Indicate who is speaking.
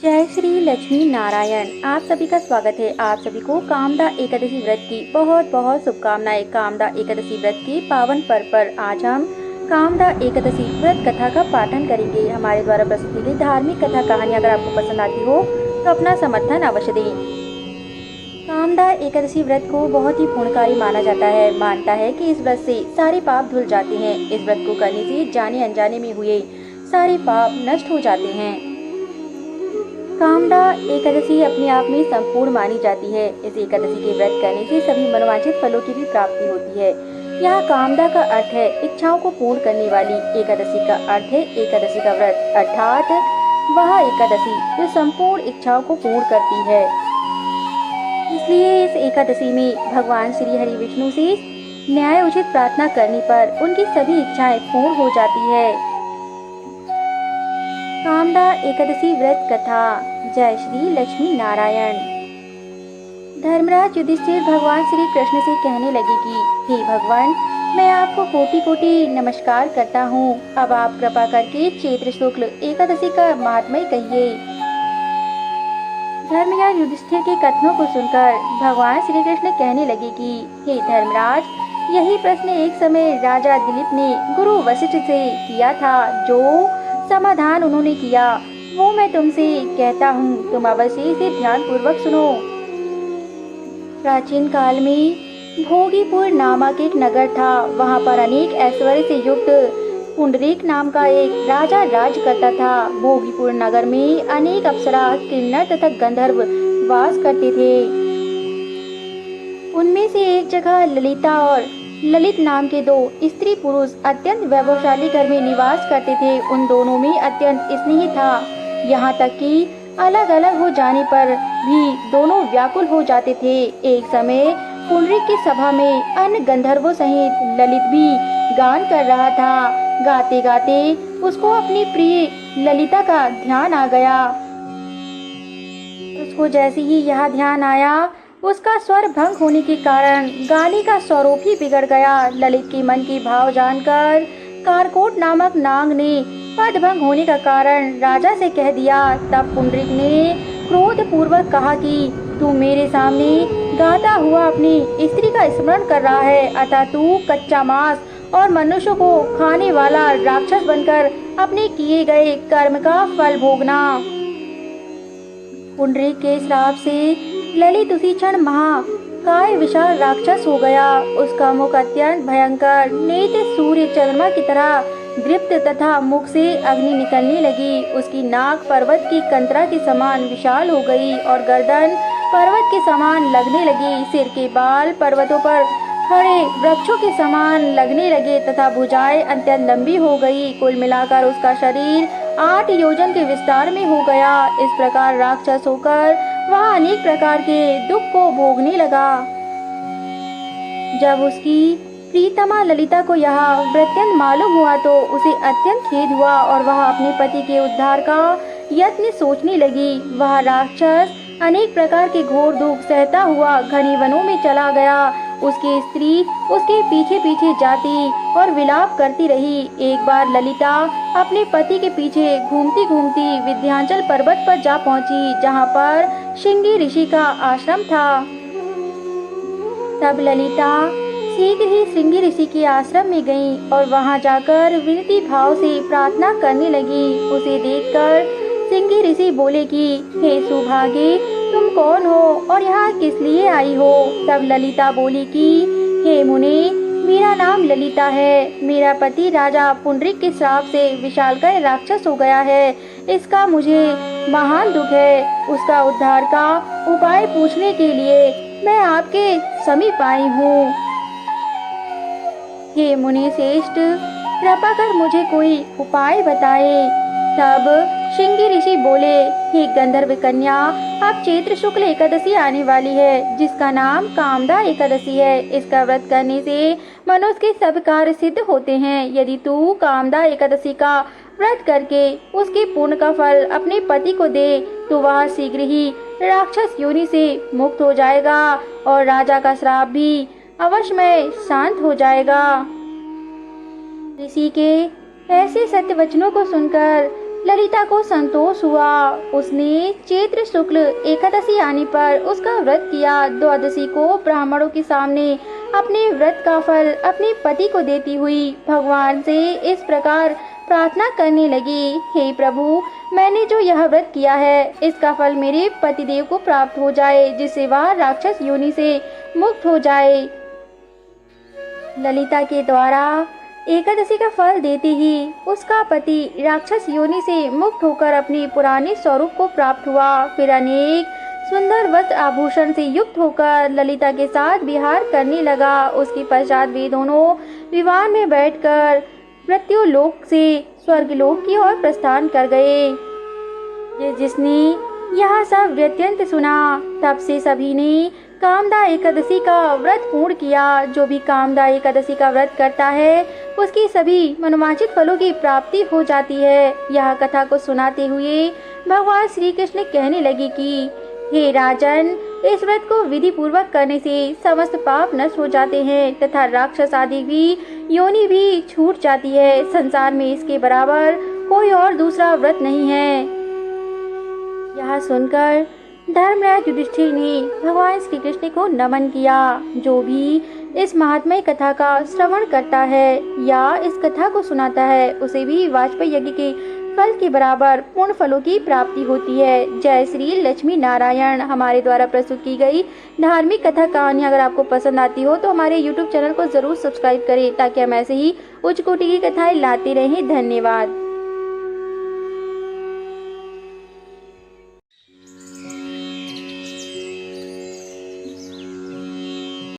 Speaker 1: जय श्री लक्ष्मी नारायण। आप सभी का स्वागत है। आप सभी को कामदा एकादशी व्रत की बहुत बहुत शुभकामनाएं। कामदा एकादशी व्रत के पावन पर्व पर आज हम कामदा एकादशी व्रत कथा का पाठन करेंगे। हमारे द्वारा प्रस्तुत की गई धार्मिक कथा कहानी अगर आपको पसंद आती हो तो अपना समर्थन अवश्य दें। कामदा एकादशी व्रत को बहुत ही पुण्यकारी माना जाता है। मानता है कि इस व्रत से सारे पाप धुल जाते हैं। इस व्रत को करने से जाने अनजाने में हुए सारे पाप नष्ट हो जाते हैं। कामदा एकादशी अपने आप में संपूर्ण मानी जाती है। इस एकादशी के व्रत करने से सभी मनोवांछित फलों की भी प्राप्ति होती है। यहाँ कामदा का अर्थ है इच्छाओं को पूर्ण करने वाली। एकादशी का अर्थ है एकादशी का व्रत, अर्थात वह एकादशी जो संपूर्ण इच्छाओं को पूर्ण करती है। इसलिए इस एकादशी में भगवान श्री हरि विष्णु से न्याय उचित प्रार्थना करने पर उनकी सभी इच्छाएं पूर्ण हो जाती है। कामदा एकादशी व्रत कथा। जय श्री लक्ष्मी नारायण। धर्मराज युधिष्ठिर भगवान श्री कृष्ण से कहने लगे कि हे भगवान, मैं आपको कोटि कोटि नमस्कार करता हूँ। अब आप कृपा करके चैत्र शुक्ल एकादशी का महात्म्य कहिए। धर्मराज युधिष्ठिर के कथनों को सुनकर भगवान श्री कृष्ण कहने लगे कि हे धर्मराज, यही प्रश्न एक समय राजा दिलीप ने गुरु वशिष्ठ से किया था। जो समाधान उन्होंने किया वो मैं तुमसे कहता हूँ, तुम अवश्य इसे ध्यान पूर्वक सुनो। प्राचीन काल में भोगीपुर नामक एक नगर था। वहाँ पर अनेक ऐश्वर्य से युक्त पुंडरीक नाम का एक राजा राज करता था। भोगीपुर नगर में अनेक अप्सरा, किन्नर तथा गंधर्व वास करते थे। उनमें से एक जगह ललिता और ललित नाम के दो स्त्री पुरुष अत्यंत वैभवशाली घर में निवास करते थे। उन दोनों में अत्यंत स्नेह था। यहाँ तक कि अलग अलग हो जाने पर भी दोनों व्याकुल हो जाते थे। एक समय पुंडरीक की सभा में अन्य गंधर्वों सहित ललित भी गान कर रहा था। गाते गाते उसको अपनी प्रिय ललिता का ध्यान आ गया। उसको जैसे ही यह ध्यान आया, उसका स्वर भंग होने के कारण गाने का स्वरूप ही बिगड़ गया। ललित के मन की भाव जानकर कारकोट नामक नाग ने पद भंग होने का कारण राजा से कह दिया। तब पुंडरीक ने क्रोध पूर्वक कहा कि तू मेरे सामने गाता हुआ अपनी स्त्री का स्मरण कर रहा है, अतः तू कच्चा मांस और मनुष्य को खाने वाला राक्षस बनकर अपने किए गए कर्म का फल भोगना। पुंडरीक के श्राप से ललित उसी क्षण महाकाय विशाल राक्षस हो गया। उसका मुख अत्यंत भयंकर, नेत्र सूर्य चंद्रमा की तरह दीप्त तथा मुख से अग्नि निकलने लगी। उसकी नाक पर्वत की कंतरा के समान विशाल हो गई और गर्दन पर्वत के समान लगने लगी। सिर के बाल पर्वतों पर खड़े वृक्षों के समान लगने लगे तथा भुजाएं अत्यंत लंबी हो गई। कुल मिलाकर उसका शरीर 8 योजन के विस्तार में हो गया। इस प्रकार राक्षस होकर वह अनेक प्रकार के दुख को भोगने लगा। जब उसकी प्रीतमा ललिता को यह वृत्तांत मालूम हुआ तो उसे अत्यंत खेद हुआ और वह अपने पति के उद्धार का यत्न सोचने लगी। वह राक्षस अनेक प्रकार के घोर दुख सहता हुआ घने वनों में चला गया। उसकी स्त्री उसके पीछे पीछे जाती और विलाप करती रही। एक बार ललिता अपने पति के पीछे घूमती घूमती विंध्याचल पर्वत पर जा पहुंची, जहां पर श्रृंगी ऋषि का आश्रम था। तब ललिता शीघ्र ही श्रृंगी ऋषि के आश्रम में गई और वहां जाकर विनती भाव से प्रार्थना करने लगी। उसे देखकर श्रृंगी ऋषि बोले कि हे सुभागे, तुम कौन हो और यहाँ किस लिए आई हो? तब ललिता बोली कि हे मुने, मेरा नाम ललिता है। मेरा पति राजा पुंडरीक के श्राप से विशालकाय राक्षस हो गया है। इसका मुझे महान दुख है। उसका उद्धार का उपाय पूछने के लिए मैं आपके समीप आई हूँ। हे मुनि श्रेष्ठ, कृपा कर मुझे कोई उपाय बताए। तब श्रृंगी ऋषि बोले, हे गंधर्व कन्या, अब चैत्र शुक्ल एकादशी आने वाली है, जिसका नाम कामदा एकादशी है। इसका व्रत करने से मनुष्य के सब कार्य सिद्ध होते हैं। यदि तू कामदा एकादशी का व्रत करके उसके पुण्य का फल अपने पति को दे तो वह शीघ्र ही राक्षस योनि से मुक्त हो जाएगा और राजा का श्राप भी अवश्य में शांत हो जाएगा। ऋषि के ऐसे सत्य वचनों को सुनकर ललिता को संतोष हुआ। उसने चैत्र शुक्ल एकादशी आने पर उसका व्रत किया। द्वादशी को ब्राह्मणों के सामने अपने व्रत का फल अपने पति को देती हुई भगवान से इस प्रकार प्रार्थना करने लगी, हे प्रभु, मैंने जो यह व्रत किया है इसका फल मेरे पतिदेव को प्राप्त हो जाए, जिससे वह राक्षस योनि से मुक्त हो जाए। ललिता के द्वारा एकादशी का फल देते ही उसका पति राक्षस योनि से मुक्त होकर अपने पुराने स्वरूप को प्राप्त हुआ। फिर अनेक सुंदर वस्त्र आभूषण से युक्त होकर ललिता के साथ विहार करने लगा। उसके पश्चात वे दोनों विमान में बैठकर मृत्युलोक से स्वर्गलोक की ओर प्रस्थान कर गए। जिसने यह सब व्यत्यंत सुना, तब से सभी ने कामदा एकादशी का व्रत पूर्ण किया। जो भी कामदा एकादशी का व्रत करता है उसकी सभी मनोवांछित फलों की प्राप्ति हो जाती है। यह कथा को सुनाते हुए भगवान श्री कृष्ण कहने लगे कि हे राजन, इस व्रत को विधि पूर्वक करने से समस्त पाप नष्ट हो जाते हैं तथा राक्षस आदि भी योनि भी छूट जाती है। संसार में इसके बराबर कोई और दूसरा व्रत नहीं है। यह सुनकर धर्मराज युधिष्ठिर ने भगवान श्री कृष्ण को नमन किया। जो भी इस महात्मय कथा का श्रवण करता है या इस कथा को सुनाता है उसे भी वाजपेयी यज्ञ के फल के बराबर पूर्ण फलों की प्राप्ति होती है। जय श्री लक्ष्मी नारायण। हमारे द्वारा प्रस्तुत की गई धार्मिक कथा कहानी अगर आपको पसंद आती हो तो हमारे YouTube चैनल को जरूर सब्सक्राइब करें ताकि हम ऐसे ही उच्च कोटि की कथाएं लाते रहें। धन्यवाद।